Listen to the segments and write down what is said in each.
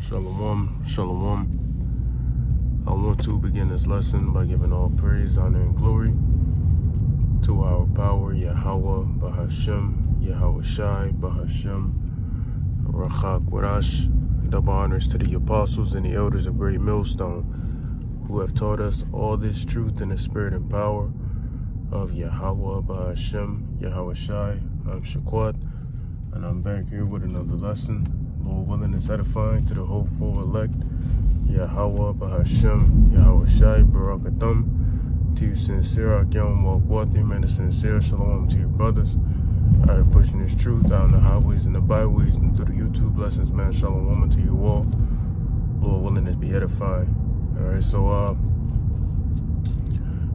Shalom, shalom. I want to begin this lesson by giving all praise, honor, and glory to our power, Yahweh, Bahashem, Yahweh Shai, Bahashem, Rachak Warash. Double honors to the apostles and the elders of Great Millstone, who have taught us all this truth in the spirit and power of Yahweh, Bahashem, Yahweh Shai. I'm Shaquat, and I'm back here with another lesson. Lord willing, is edifying to the hopeful elect. Yahweh, Bahashem, Yahweh Shai, Barakathum. To you sincere, Akyam, Walkwati, man, the sincere shalom to your brothers. I am pushing this truth out in the highways and the byways and through the YouTube lessons, man. Shalom to you all. Lord willing, it be edifying. Alright, so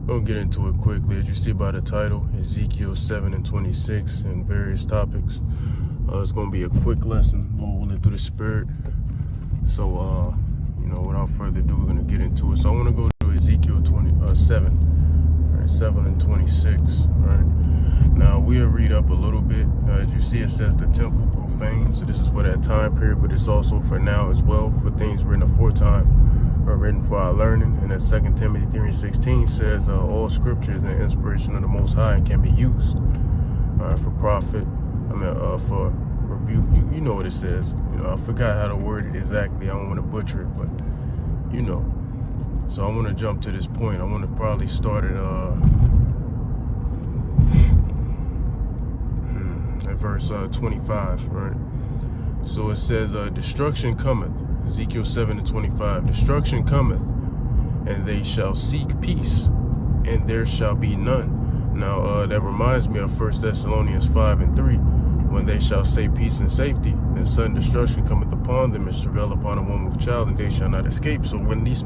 we'll get into it quickly. As you see by the title, Ezekiel 7 and 26 and various topics. It's going to be a quick lesson, Lord willing, through the Spirit. So, without further ado, we're going to get into it. So I want to go to Ezekiel 7, right, 7 and 26, right? Now, we'll read up a little bit. As you see, it says the temple profane. So this is for that time period, but it's also for now as well, for things written aforetime or written for our learning. And that 2 Timothy 3 and 16 says all scripture is an inspiration of the Most High and can be used for profit. For rebuke. You know what it says. I forgot how to word it exactly. I don't want to butcher it, but So I want to jump to this point. I want to probably start at verse 25, right? So it says, destruction cometh. Ezekiel 7 and 25. Destruction cometh, and they shall seek peace, and there shall be none. Now, that reminds me of 1 Thessalonians 5 and 3. When they shall say peace and safety, then sudden destruction cometh upon them, and travail upon a woman with child, and they shall not escape. So when these,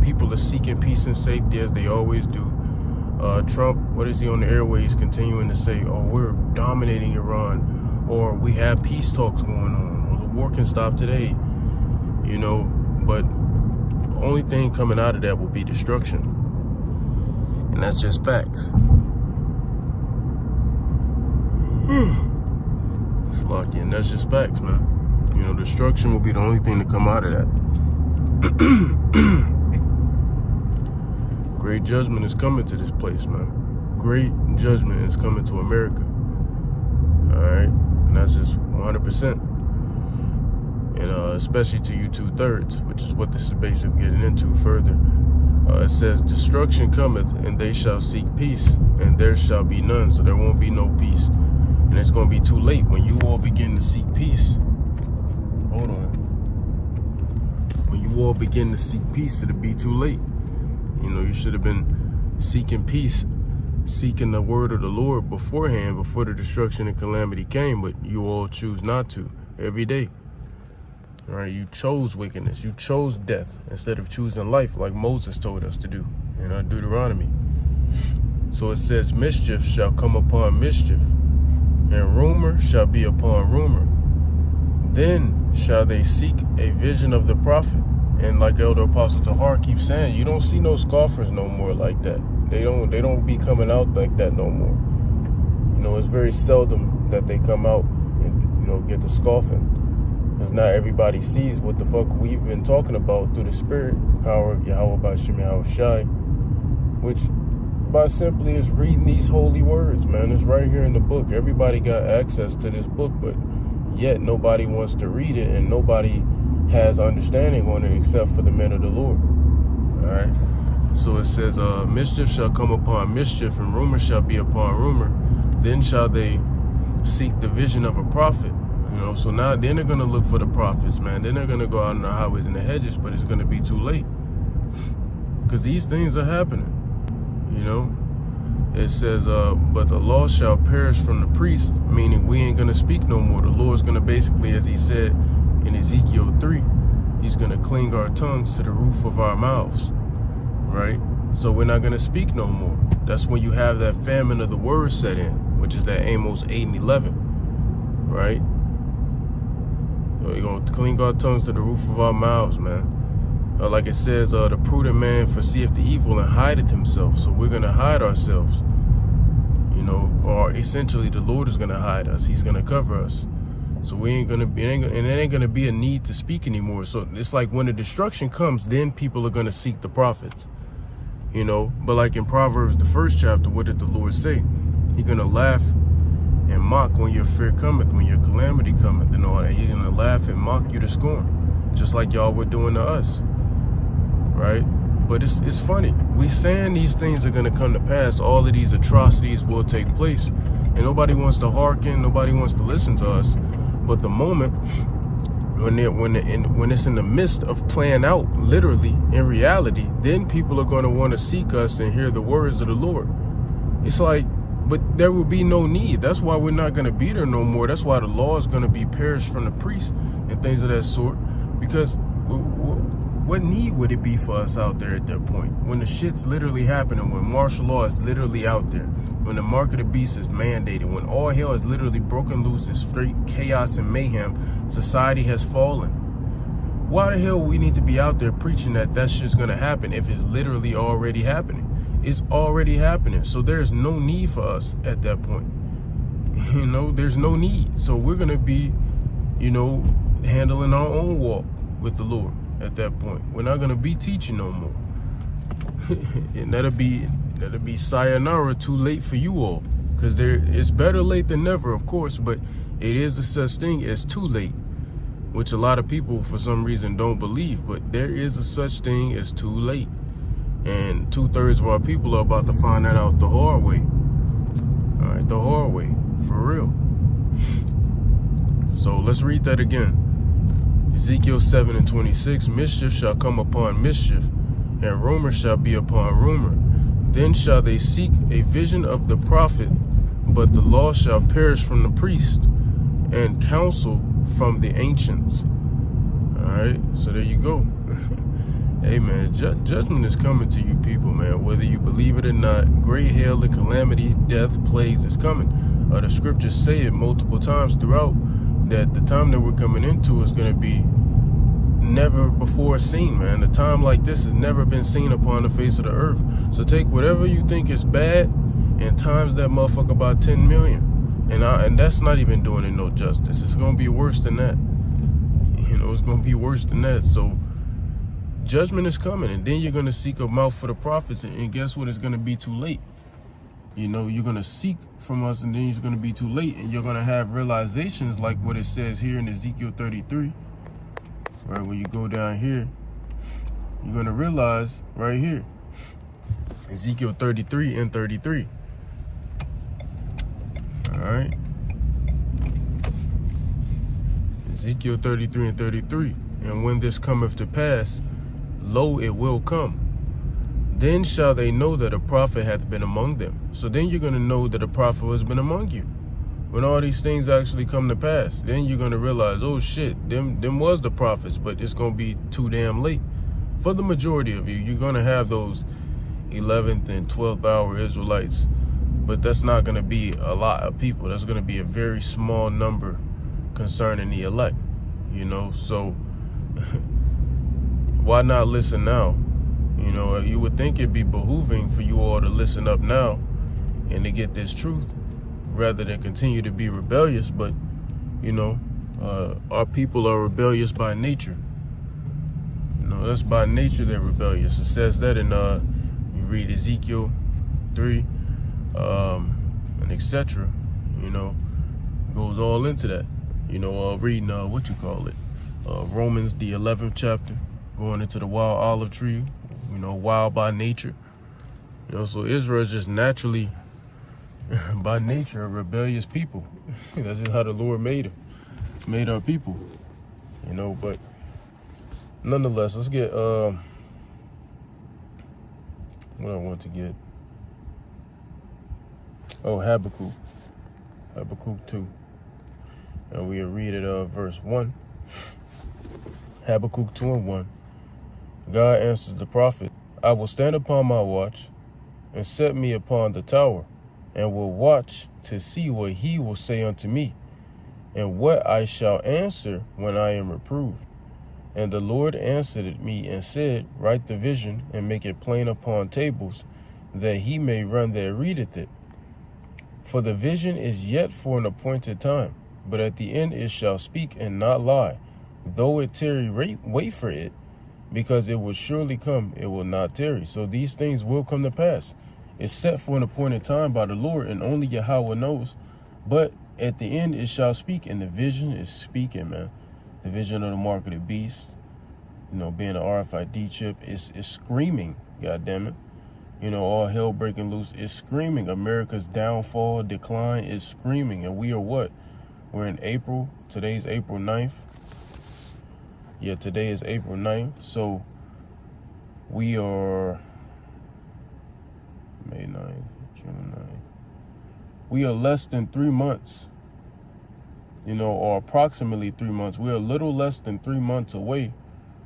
people are seeking peace and safety, as they always do, Trump, what is he on the airways continuing to say? Oh, we're dominating Iran, or we have peace talks going on, or the war can stop today, but the only thing coming out of that will be destruction. And that's just facts. And that's just facts, man. Destruction will be the only thing to come out of that. Great judgment is coming to this place, man. Great judgment is coming to America. Alright? And that's just 100%. And especially to you 2/3, which is what this is basically getting into further. It says, destruction cometh, and they shall seek peace, and there shall be none. So there won't be no peace. And it's going to be too late when you all begin to seek peace. Hold on. When you all begin to seek peace, it'll be too late. You should have been seeking peace, seeking the word of the Lord beforehand, before the destruction and calamity came, but you all choose not to every day. All right, you chose wickedness. You chose death instead of choosing life like Moses told us to do in Deuteronomy. So it says, mischief shall come upon mischief, and rumor shall be upon rumor. Then shall they seek a vision of the prophet. And like Elder Apostle Tahar keeps saying, you don't see no scoffers no more like that. They don't be coming out like that no more. It's very seldom that they come out and, get to scoffing. Because not everybody sees what the fuck we've been talking about through the spirit power of Yahweh Bahashem Yahweh Shai, which by simply is reading these holy words, man. It's right here in the book. Everybody got access to this book, but yet nobody wants to read it, and nobody has understanding on it except for the men of the Lord. All right. So it says, mischief shall come upon mischief, and rumor shall be upon rumor. Then shall they seek the vision of a prophet. So now then they're going to look for the prophets, man. Then they're going to go out in the highways and the hedges, but it's going to be too late. Because these things are happening. It says, but the law shall perish from the priest, meaning we ain't going to speak no more. The Lord's going to basically, as he said in Ezekiel 3, he's going to cling our tongues to the roof of our mouths, right? So we're not going to speak no more. That's when you have that famine of the word set in, which is that Amos 8 and 11, right? So we're going to cling our tongues to the roof of our mouths, man. Like it says, the prudent man foreseeth the evil and hideth himself. So we're going to hide ourselves, or essentially the Lord is going to hide us. He's going to cover us. So we ain't gonna be, it ain't gonna be a need to speak anymore. So it's like when the destruction comes, then people are gonna seek the prophets, you know. But like in Proverbs, the 1st chapter, what did the Lord say? He's gonna laugh and mock when your fear cometh, when your calamity cometh and all that. He's gonna laugh and mock you to scorn, just like y'all were doing to us, right? But it's funny. We saying these things are gonna come to pass. All of these atrocities will take place, and nobody wants to hearken. Nobody wants to listen to us. But the moment when it's in the midst of playing out, literally in reality, then people are going to want to seek us and hear the words of the Lord. It's like, but there will be no need. That's why we're not going to be there no more. That's why the law is going to be perished from the priests and things of that sort. Because what need would it be for us out there at that point? When the shit's literally happening, when martial law is literally out there, when the mark of the beast is mandated, when all hell is literally broken loose in straight chaos and mayhem, society has fallen. Why the hell we need to be out there preaching that shit's gonna happen if it's literally already happening? It's already happening. So there's no need for us at that point. You know, there's no need. So we're gonna be, you know, handling our own walk with the Lord at that point. We're not gonna be teaching no more. And that'll be sayonara, too late for you all. Because it's better late than never, of course, but it is a such thing as too late, which a lot of people for some reason don't believe. But there is a such thing as too late. And 2/3 of our people are about to find that out the hard way. All right, the hard way, for real. So let's read that again. Ezekiel 7:26, mischief shall come upon mischief, and rumor shall be upon rumor. Then shall they seek a vision of the prophet, but the law shall perish from the priest, and counsel from the ancients. All right, so there you go. Hey man, judgment is coming to you people, man. Whether you believe it or not, great hail and calamity, death, plagues is coming. The scriptures say it multiple times throughout, that the time that we're coming into is going to be never before seen, man. A time like this has never been seen upon the face of the earth. So take whatever you think is bad and times that motherfucker about 10 million. And that's not even doing it no justice. It's going to be worse than that. You know, it's going to be worse than that. So judgment is coming, and then you're going to seek a mouth for the prophets, and guess what? It's going to be too late. You know, you're going to seek from us, and then it's going to be too late, and you're going to have realizations like what it says here in Ezekiel 33. Right, when you go down here, you're going to realize right here, Ezekiel 33 and 33. All right. Ezekiel 33 and 33. And when this cometh to pass, lo, it will come. Then shall they know that a prophet hath been among them. So then you're going to know that a prophet has been among you. When all these things actually come to pass, then you're going to realize, oh shit, them was the prophets, but it's going to be too damn late. For the majority of you, you're going to have those 11th and 12th hour Israelites, but that's not going to be a lot of people. That's going to be a very small number concerning the elect, you know. So why not listen now? You know, you would think it'd be behooving for you all to listen up now and to get this truth rather than continue to be rebellious. But, you know, our people are rebellious by nature. You know, that's by nature they're rebellious. It says that in, you read Ezekiel 3, and etc. You know, goes all into that. You know, reading, Romans, the 11th chapter, going into the wild olive tree, you know, wild by nature. You know, so Israel is just naturally, by nature, a rebellious people. That's just how the Lord made our people. You know, but nonetheless, let's get, what I want to get. Oh, Habakkuk 2. And we'll read it, verse 1. Habakkuk 2 and 1. God answers the prophet, I will stand upon my watch and set me upon the tower, and will watch to see what he will say unto me, and what I shall answer when I am reproved. And the Lord answered me and said, write the vision and make it plain upon tables, that he may run that readeth it. For the vision is yet for an appointed time, but at the end it shall speak and not lie. Though it tarry, wait for it, because it will surely come, it will not tarry. So these things will come to pass. It's set for an appointed time by the Lord, and only Yahweh knows. But at the end it shall speak, and the vision is speaking, man. The vision of the mark of the beast, you know, being an RFID chip, is screaming, goddamn it. You know, all hell breaking loose is screaming. America's downfall, decline is screaming. And we are what? We're in April. Today's April 9th. Yeah, today is April 9th. So we are May 9th, June 9th. We are less than 3 months, you know, or approximately 3 months. We're a little less than 3 months away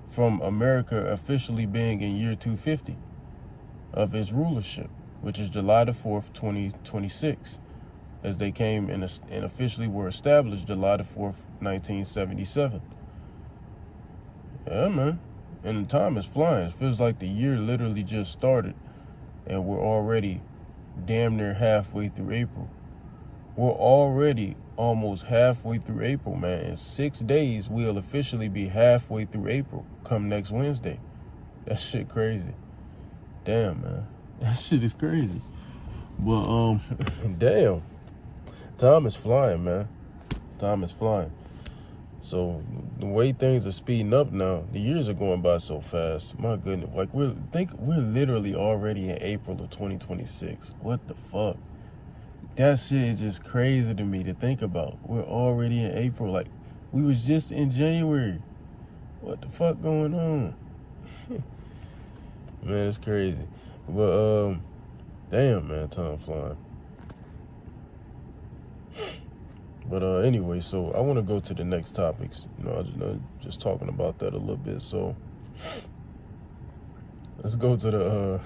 from America officially being in year 250 of its rulership, which is July the 4th, 2026, as they came and officially were established July the 4th, 1977. Yeah, man. And the time is flying. It feels like the year literally just started, and we're already damn near halfway through April. We're already almost halfway through April, man. In 6 days, we'll officially be halfway through April come next Wednesday. That shit crazy. Damn, man. That shit is crazy. But, damn. Time is flying, man. Time is flying. So the way things are speeding up now, the years are going by so fast. My goodness. Like, we're literally already in April of 2026. What the fuck? That shit is just crazy to me to think about. We're already in April. Like, we was just in January. What the fuck going on? Man, it's crazy. But, damn, man, time flying. But anyway, so I want to go to the next topics. You know, I just talking about that a little bit. So let's go to the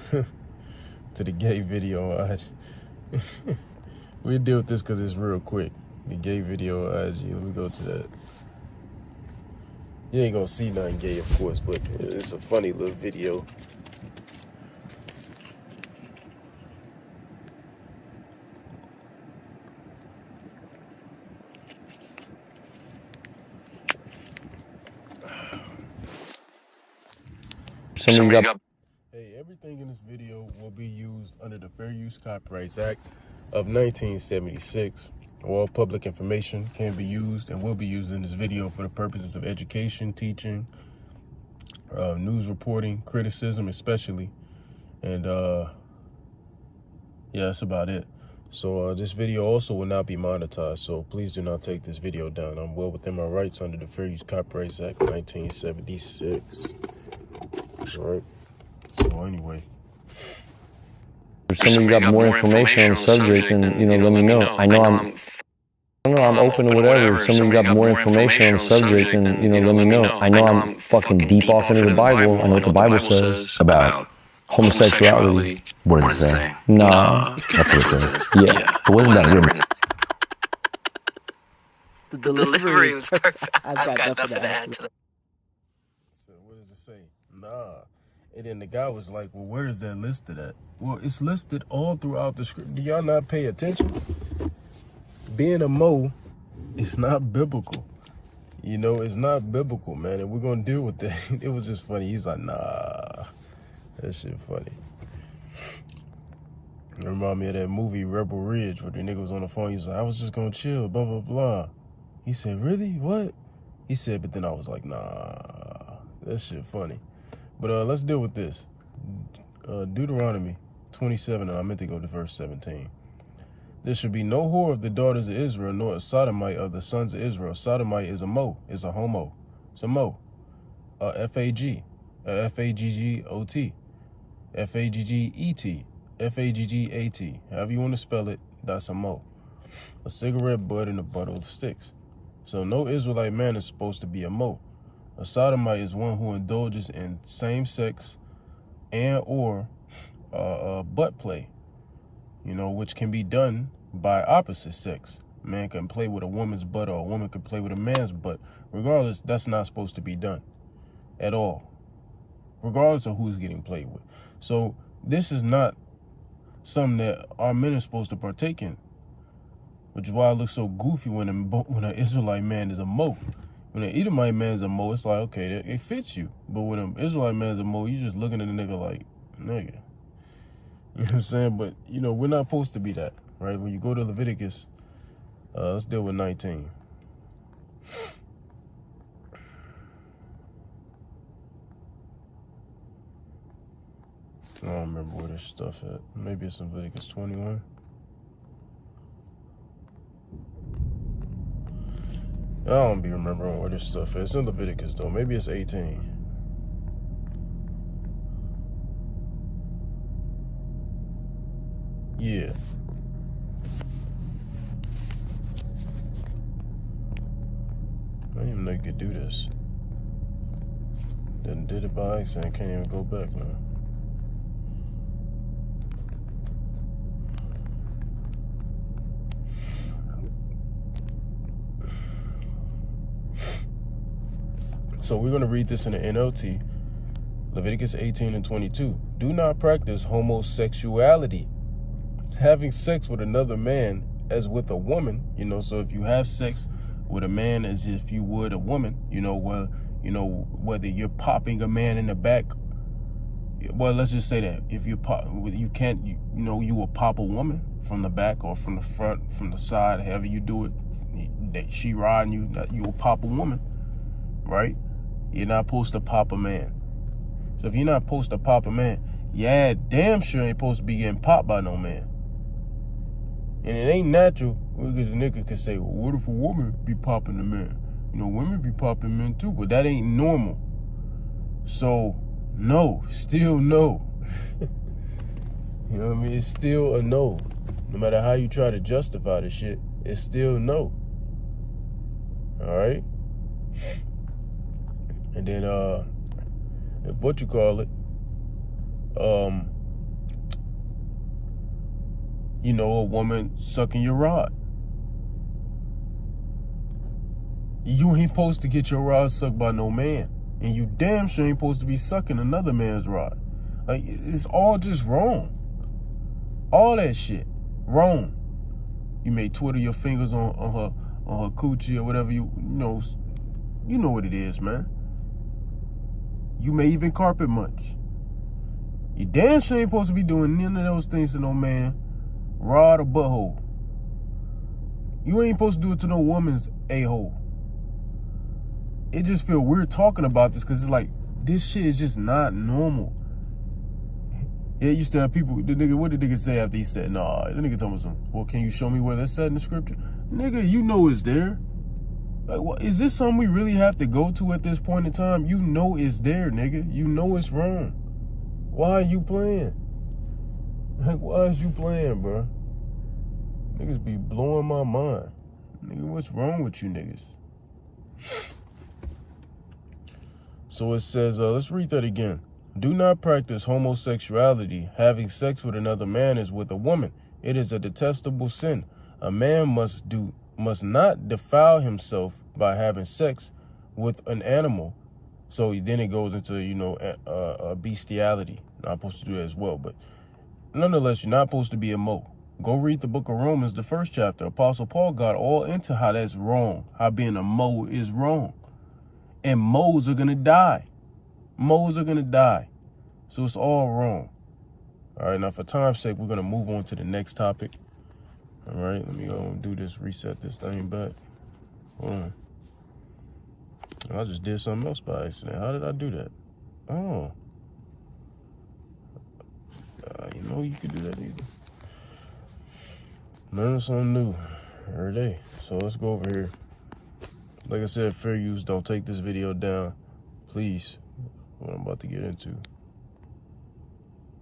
to the gay video. We'll deal with this because it's real quick. The gay video IG. Let me go to that. You ain't gonna see nothing gay, of course, but it's a funny little video. Hey, everything in this video will be used under the Fair Use Copyrights Act of 1976. All public information can be used and will be used in this video for the purposes of education, teaching, news reporting, criticism especially. And yeah, that's about it. So this video also will not be monetized, so please do not take this video down. I'm well within my rights under the Fair Use Copyrights Act 1976. All right. So anyway, if somebody got more information on the subject, then, you know, let me know. I know I'm open to whatever. If somebody got more information on the subject, then, you know, let me know. I know I'm fucking deep off into the Bible. I know what the Bible says about homosexuality. What does it say? Nah, that's what it says. Yeah, but wasn't that written? The delivery was perfect. I've got nothing to add to that. So what does it say? Nah. And then the guy was like, well, where is that listed at? Well, it's listed all throughout the script. Do y'all not pay attention? Being a Mo, it's not biblical. You know, it's not biblical, man. And we're going to deal with that. It was just funny. He's like, nah. That shit funny. It reminded me of that movie, Rebel Ridge, where the nigga was on the phone. He was like, I was just going to chill, blah, blah, blah. He said, really? What? He said, but then I was like, nah. That shit funny. But let's deal with this. Deuteronomy 27, and I meant to go to verse 17. There should be no whore of the daughters of Israel, nor a sodomite of the sons of Israel. Sodomite is a mo, is a homo. It's a mo. F-A-G, F-A-G-G-O-T, F-A-G-G-E-T, F-A-G-G-A-T. However you want to spell it, that's a mo. A cigarette butt and a bundle of sticks. So no Israelite man is supposed to be a mo. A sodomite is one who indulges in same-sex and or butt play, you know, which can be done by opposite sex. A man can play with a woman's butt, or a woman can play with a man's butt. Regardless, that's not supposed to be done at all, regardless of who's getting played with. So this is not something that our men are supposed to partake in. which is why it looks so goofy when an Israelite man is a Mo. When an Edomite man is a Mo, it's like, okay, it fits you. But when an Israelite man is a Mo, you just looking at the nigga like, nigga. You know what I'm saying? But, you know, we're not supposed to be that, right? When you go to Leviticus, let's deal with 19. I don't remember where this stuff at. Maybe it's in Leviticus 21. I don't be remembering where this stuff is. It's in Leviticus, though. Maybe it's 18. Yeah. I didn't even know you could do this. Then did it by accident. Can't even go back now. So we're going to read this in the NLT. Leviticus 18 and 22. Do not practice homosexuality, having sex with another man as with a woman. You know, so if you have sex with a man as if you would a woman, whether you're popping a man in the back. Well, let's just say that if you pop, you can't, you will pop a woman from the back or from the front, from the side, however you do it. That she riding you, you will pop a woman, right? You're not supposed to pop a man. So if you're not supposed to pop a man, yeah, damn sure ain't supposed to be getting popped by no man. And it ain't natural because a nigga could say, well, what if a woman be popping a man? You know, women be popping men too, but that ain't normal. So, no, still no. You know what I mean? It's still a no. No matter how you try to justify the shit, it's still no. All right? And then, if what you call it, a woman sucking your rod. You ain't supposed to get your rod sucked by no man. And you damn sure ain't supposed to be sucking another man's rod. Like, it's all just wrong. All that shit, wrong. You may twiddle your fingers on her coochie or whatever, you know what it is, man. You may even carpet munch. You damn sure ain't supposed to be doing none of those things to no man, rod or butthole. You ain't supposed to do it to no woman's a-hole. It just feel weird talking about this because it's like, this shit is just not normal. Yeah, you still have people, what did the nigga say after he said, nah, the nigga told me something, well, can you show me where that's said in the scripture? Nigga, you know it's there. Like, what, is this something we really have to go to at this point in time? You know it's there, nigga. You know it's wrong. Why are you playing? Like, why is you playing, bro? Niggas be blowing my mind. Nigga, what's wrong with you niggas? So it says, let's read that again. Do not practice homosexuality. Having sex with another man is with a woman. It is a detestable sin. A man must not defile himself by having sex with an animal. So then it goes into, bestiality. Not supposed to do that as well. But nonetheless, you're not supposed to be a Mo. Go read the book of Romans, the 1st chapter. Apostle Paul got all into how that's wrong. How being a Mo is wrong. And Mo's are going to die. Mo's are going to die. So it's all wrong. All right, now for time's sake, we're going to move on to the next topic. All right, let me go and do this, reset this thing back. Hold on. I just did something else by accident. How did I do that? Oh. You could do that either. Learn something new every day. So let's go over here. Like I said, fair use. Don't take this video down. Please. What I'm about to get into.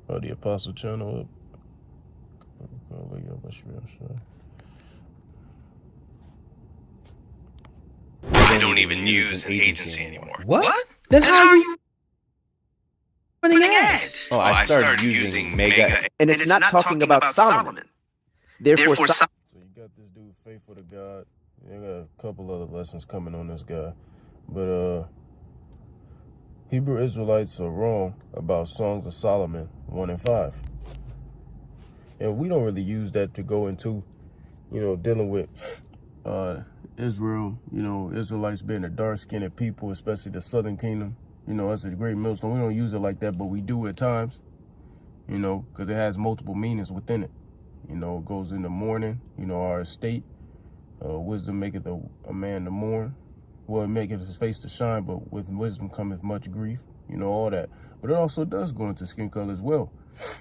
Oh, the Apostle channel up. I don't even use an agency anymore. What? Then how are you running ads? Oh, I started using Mega. And it's not talking about Solomon. Therefore, So you got this dude, faithful to God. I got a couple other lessons coming on this guy. But Hebrew Israelites are wrong about Songs of Solomon 1 and 5. And we don't really use that to go into, dealing with Israel, Israelites being a dark-skinned people, especially the Southern Kingdom. That's a great millstone. We don't use it like that, but we do at times, because it has multiple meanings within it. It goes in the mourning, our estate. Wisdom maketh a man to mourn. Well, it maketh his face to shine, but with wisdom cometh much grief, all that. But it also does go into skin color as well.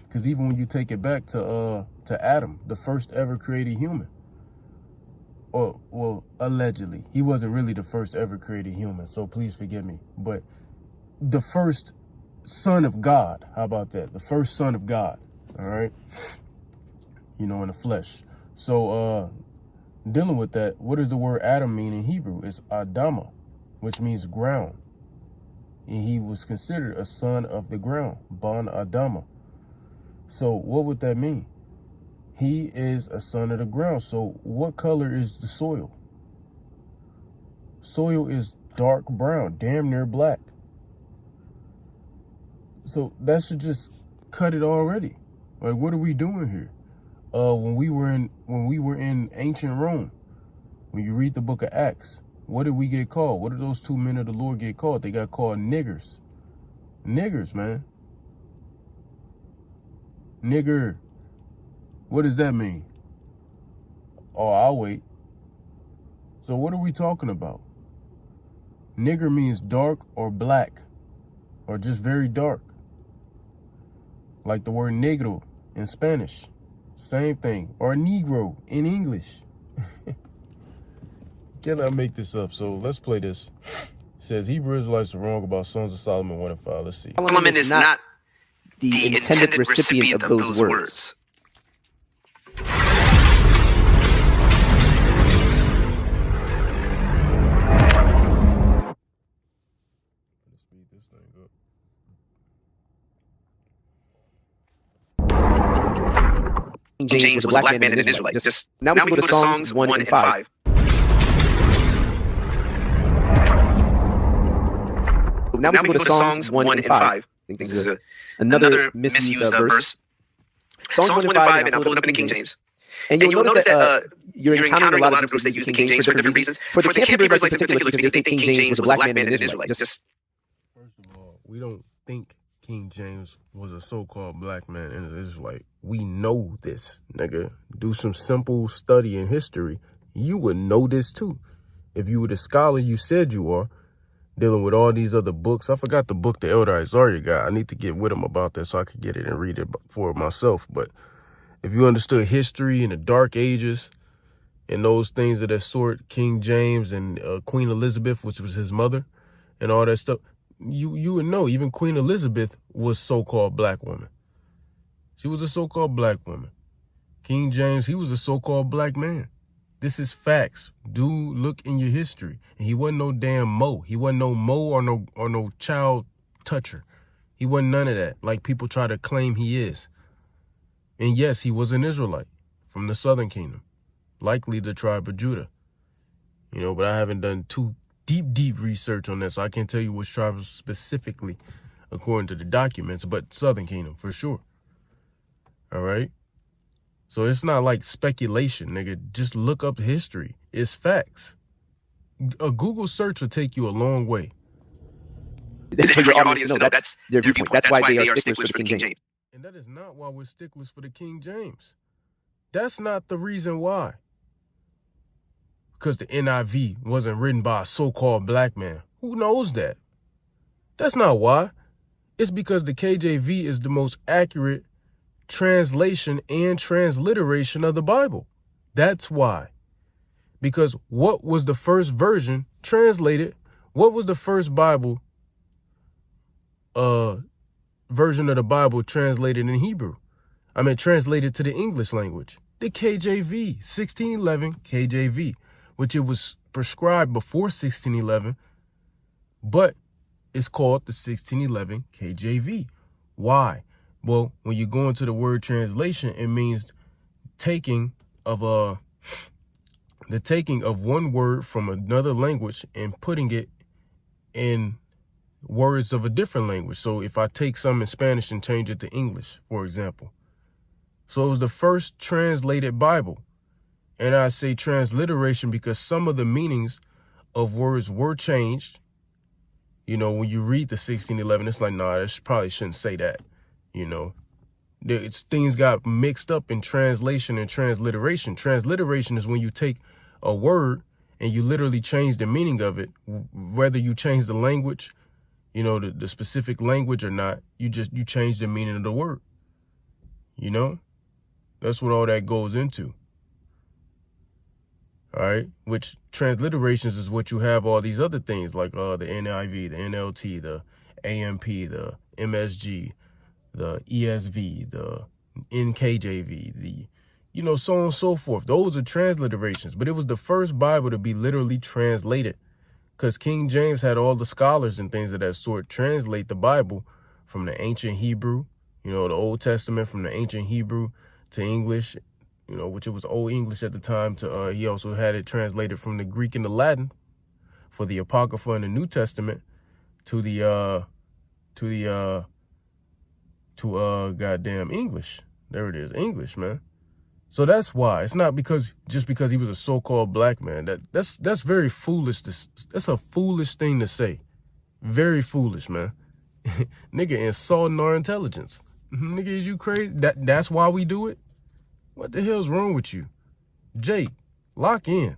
Because even when you take it back to Adam, the first ever created human, well, allegedly, he wasn't really the first ever created human, so please forgive me. But the first son of God, how about that? The first son of God, all right? In the flesh. So dealing with that, what does the word Adam mean in Hebrew? It's Adama, which means ground. And he was considered a son of the ground, Ban Adama. So what would that mean? He is a son of the ground. So what color is the soil? Soil is dark brown, damn near black. So that should just cut it already. Like, what are we doing here? When we were in ancient Rome, when you read the book of Acts, what did we get called? What did those two men of the Lord get called? They got called niggers. Niggers, man. Nigger. What does that mean? Oh, I'll wait. So what are we talking about? Nigger means dark or black, or just very dark. Like the word negro in Spanish. Same thing. Or Negro in English. Cannot make this up, so let's play this. It says Hebrew Israelites are wrong about Songs of Solomon 1 and 5. Let's see. Solomon is not the intended recipient of those words. Let's speed this thing up. James was a black man and an Israelite. Now we go to Songs 1 and 5. Now we go to Songs 1 and 5. I think this is another misused verse. Songs 1 and 5, and I'll pull it up in King James. And you'll notice that you're encountering a lot of groups that use King James for different reasons. For the Camp Israelites in particular, because they think King James was a black man and an Israelite. First of all, we don't think King James was a so-called black man and an Israelite. We know this, nigga. Do some simple study in history. You would know this too. If you were the scholar you said you are, dealing with all these other books. I forgot the book the Elder Isaiah got. I need to get with him about that so I could get it and read it for myself. But if you understood history in the Dark Ages and those things of that sort, King James and Queen Elizabeth, which was his mother, and all that stuff, you would know even Queen Elizabeth was so-called black woman. She was a so-called black woman. King James, he was a so-called black man. This is facts. Do look in your history. And he wasn't no damn Mo. He wasn't no Mo or no child toucher. He wasn't none of that, like people try to claim he is. And yes, he was an Israelite from the Southern Kingdom, likely the tribe of Judah. But I haven't done too deep research on that, so I can't tell you which tribe specifically, according to the documents, but Southern Kingdom for sure. All right? So it's not like speculation, nigga. Just look up history. It's facts. A Google search will take you a long way. This is for your audience to know. That's their viewpoint. That's why they are sticklers for the King James. And that is not why we're sticklers for the King James. That's not the reason why. Because the NIV wasn't written by a so-called black man. Who knows that? That's not why. It's because the KJV is the most accurate translation and transliteration of the Bible. That's why. Because what was the first version translated? What was the first Bible version of the Bible translated in Hebrew? Translated to the English language. The KJV, 1611 KJV, which it was prescribed before 1611, but it's called the 1611 KJV. Why? Well, when you go into the word translation, it means the taking of one word from another language and putting it in words of a different language. So if I take some in Spanish and change it to English, for example. So it was the first translated Bible. And I say transliteration because some of the meanings of words were changed. You know, when you read the 1611, it's like, nah, this probably shouldn't say that. You know, things got mixed up in translation and transliteration. Transliteration is when you take a word and you literally change the meaning of it, whether you change the language, you know, the specific language or not, you change the meaning of the word. You know, that's what all that goes into. All right, which transliterations is what you have all these other things like the NIV, the NLT, the AMP, the MSG, the ESV, the NKJV, the, you know, so on and so forth. Those are transliterations, but it was the first Bible to be literally translated because King James had all the scholars and things of that sort translate the Bible from the ancient Hebrew, you know, the Old Testament from the ancient Hebrew to English, you know, which it was Old English at the time. He also had it translated from the Greek and the Latin for the Apocrypha in the New Testament to goddamn English. There it is, English, man. So that's why. It's not just because he was a so-called black man. That's very foolish. That's a foolish thing to say. Very foolish, man. Nigga insulting our intelligence. Nigga, is you crazy? That's why we do it? What the hell's wrong with you? Jake, lock in.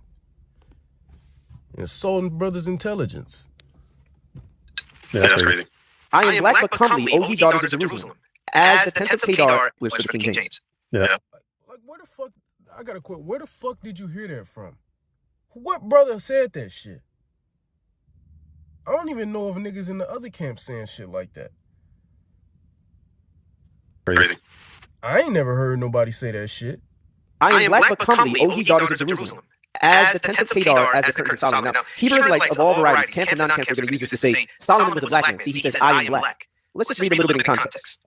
Insulting brothers' intelligence. Yeah, that's crazy. I am black but comely, O ye daughters of Jerusalem, as the tents of Kedar was for the King James. Yeah. Like, where the fuck, I got a quote, where the fuck did you hear that from? What brother said that shit? I don't even know if niggas in the other camp saying shit like that. Crazy. I ain't never heard nobody say that shit. I am black but comely, O ye daughters of Jerusalem, as the tents of Kedar, as the curtains of Solomon. Now, Hebrew Israelites of all varieties, camps and non-camps, are going to use this to say Solomon was a black man. See, he says, I am black. Let's just read a little bit in context.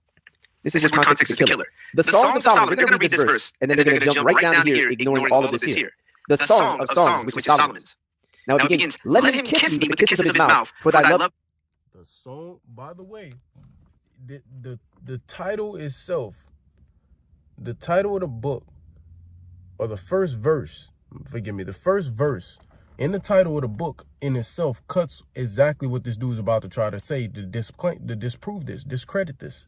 This is where context is killer. The Songs of Solomon, they're going to read this verse, and then they're going to jump right down to here, ignoring all of this here. The Song of Songs, which is Solomon's. Now it begins, let him kiss me with the kisses of his mouth, for thy love. The song, by the way, the title itself, the title of the book, or the first verse, forgive me, the first verse in the title of the book in itself cuts exactly what this dude's about to try to say, to disprove this, discredit this.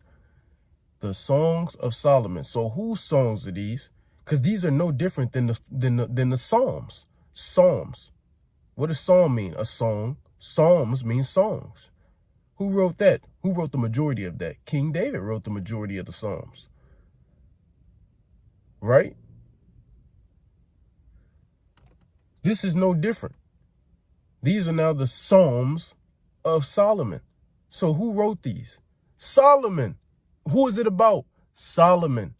The Songs of Solomon. So whose songs are these? Because these are no different than the Psalms. Psalms. What does psalm mean? A song. Psalms mean songs. Who wrote that? Who wrote the majority of that? King David wrote the majority of the Psalms. Right? This is no different. These are now the Psalms of Solomon. So who wrote these? Solomon. Who is it about? Solomon.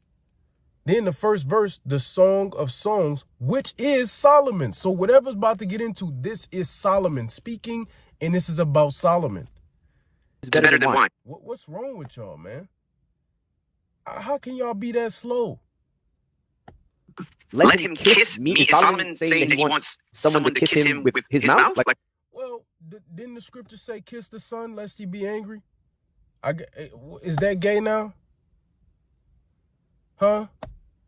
Then the first verse, the Song of Songs, which is Solomon. So whatever's about to get into, this is Solomon speaking, and this is about Solomon. It's better than wine. What's wrong with y'all, man? How can y'all be that slow? Let him kiss me. Is Solomon saying that he wants someone to kiss him with his mouth? Well, didn't the scripture say, kiss the son, lest he be angry? Is that gay now? Huh?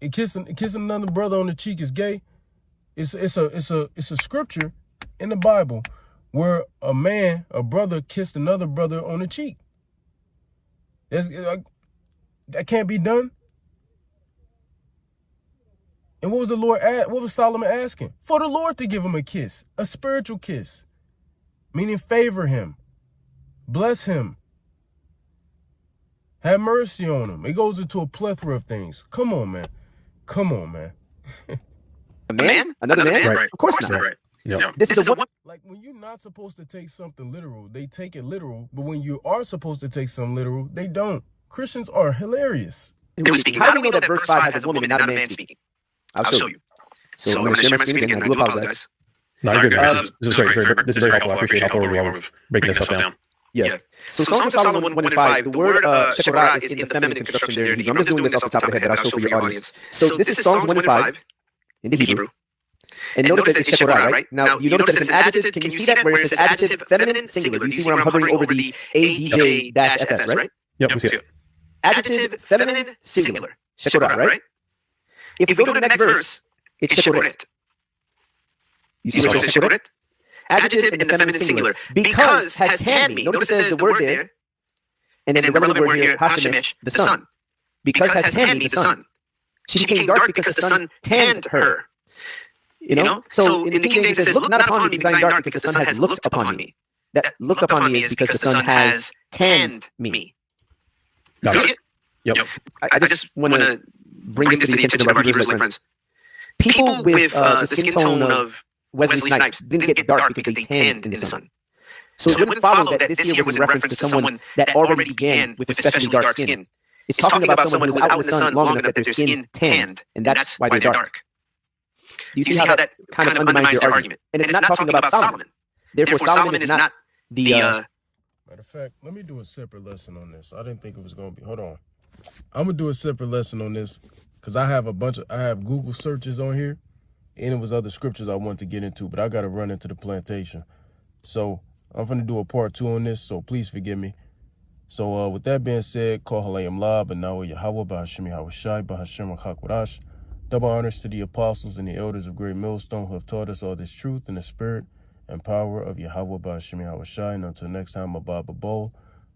And kissing another brother on the cheek is gay? It's a scripture in the Bible where a brother kissed another brother on the cheek. That can't be done. And what was Solomon asking? For the Lord to give him a kiss, a spiritual kiss, meaning favor him, bless him, have mercy on him. It goes into a plethora of things. Come on, man. A man? Another man? Right. Of course not. Right. Yeah. This is a one. Like when you're not supposed to take something literal, they take it literal. But when you are supposed to take something literal, they don't. Christians are hilarious. How do we know that verse 5 has a woman and not a man speaking? I'll show you. So I'm going to share my screen again. I do apologize. No, you're good. This is great. This is very helpful. I appreciate how thorough you are with breaking this stuff down. Yeah. So Songs of Solomon 1 and 5, the word Shekorah is in the feminine construction there. I'm just doing this off the top of the head, but I'll show for your audience. So this is Songs 1 and 5 in the Hebrew. And notice that it's Shekorah, right? Now, you notice that it's an adjective. Can you see that where it says adjective feminine singular? You see where I'm hovering over the ADJ-FS, right? Yep, we see it. Adjective feminine singular. Shekorah, right? If we go to the next verse, it's Shekoret. You see where it says Shokoret? Adjective in the feminine singular. Because has tanned me. Notice it says the word there. And then the relevant word here, Hashemesh, the sun. Because has tanned me, the sun. She became dark because the sun tanned her. You know? So in the King James it says, look not upon me because I am dark, because the sun has looked upon me. That look upon me is because the sun has tanned me. Got See it. it? Yep. I just want to bring this to the attention of our Hebrew Israelite friends. People with the skin tone of Wesley Snipes didn't get dark because they tanned in the sun. So it wouldn't follow that this here was in reference to someone that already began with especially dark skin. It's talking about someone who was out in the sun long enough that their skin tanned, and that's why they're dark. Do you see how that kind of undermines your argument? And it's not talking about Solomon. Therefore, Solomon is not the... Matter of fact, let me do a separate lesson on this. I didn't think it was going to be... Hold on. I'm going to do a separate lesson on this because I have I have Google searches on here, and it was other scriptures I wanted to get into, but I got to run into the plantation. So I'm going to do a part 2 on this, so please forgive me. So with that being said, call Halayim La, B'Nawa Yahweh, B'Hashem Yahweh Shai, B'Hashem HaKakwadash. Double honors to the apostles and the elders of Great Millstone who have taught us all this truth in the spirit and power of Yahweh, B'Hashem Yahweh Shai. And until next time, Abba Babol,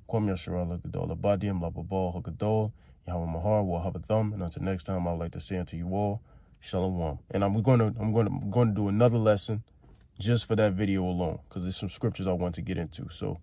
Kwam Yashara Lagadol, Abadim, Lababol, Hagadol, Yahweh Mahar, Wahabatham. And until next time, I would like to say unto you all, Shalom. And I'm going to do another lesson just for that video alone, because there's some scriptures I want to get into. So